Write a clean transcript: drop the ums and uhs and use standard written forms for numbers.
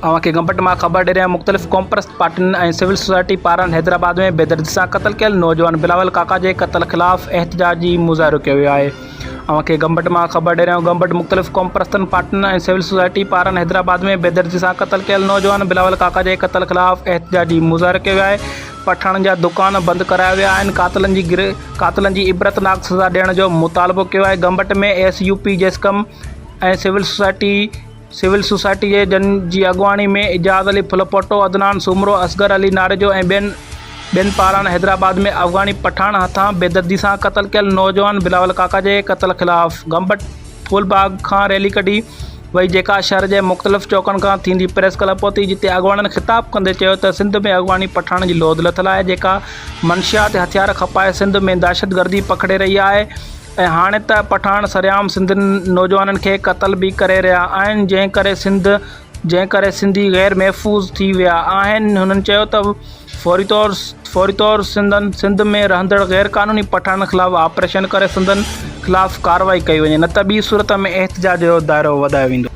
अवांखे गंबट मां ख़बर ॾेई रहिया मुख़्तलिफ़ क़ौमपरस्त पार्टियुनि ऐं सिविल सोसाइटी पारां हैदराबाद में बेदर्दी सां क़त्ल कयल नौजवान बिलावल काका जे क़त्ल ख़िलाफ़ एहतजाजी मुज़ाहिरो कयो वियो आहे। अवांखे गंबट मां ख़बर ॾेई रहिया गंबट मुख़्तलिफ़ क़ौमपरस्तनि पार्टियुनि ऐं सिविल सोसाइटी पारां हैदराबाद में बेदर्दी सां क़त्ल कयल नौजवान बिलावल काका जे क़त्ल ख़िलाफ़ एहतजाजी मुज़ाहिरो कयो वियो आहे। पठाणनि जा दुकान बंदि कराया विया आहिनि। कातिलनि जी इबरतनाक सज़ा ॾियण जो मुतालबो कयो आहे। गंबट में एसयूपी जेस्कम ऐं सिविल सोसाइटी जे जन जी अॻुवाणी में इजाज़ अली फुलपोटो, अदनान सूमरो, असगर अली नारेजो ऐं ॿियनि पारां हैदराबाद में अफ़गानी पठाण हथां बेदर्दी सां क़त्ल कयल नौजवान बिलावल काका जे क़त्ल ख़िलाफ़ गंबट फूलबाग खां रैली कढी वई, जेका शहर जे मुख़्तलिफ़ चौकनि खां थींदी प्रेस क्लब पहुती, जिते अॻुवाणनि ख़िताब कंदे चयो त सिंध में अॻुवानी पठाण जी लोध लथल आहे, जेका मंशियात हथियार खपाए सिंध में दहशतगर्दी पखिड़े रही आहे ऐं हाणे त पठाण सरेआम सिंधियुनि नौजवाननि खे क़त्ल बि करे रहिया आहिनि, जंहिं करे सिंधी गैर महफ़ूज़ थी विया आहिनि। हुननि चयो त फौरी तौर सिंध में रहंदड़ गैर क़ानूनी पठाणनि ख़िलाफ़ ऑपरेशन करे सिंधियुनि ख़िलाफ़ कार्रवाई कई वञे, न त ॿी सूरत में एहतजाज जो दायरो वधायो वेंदो।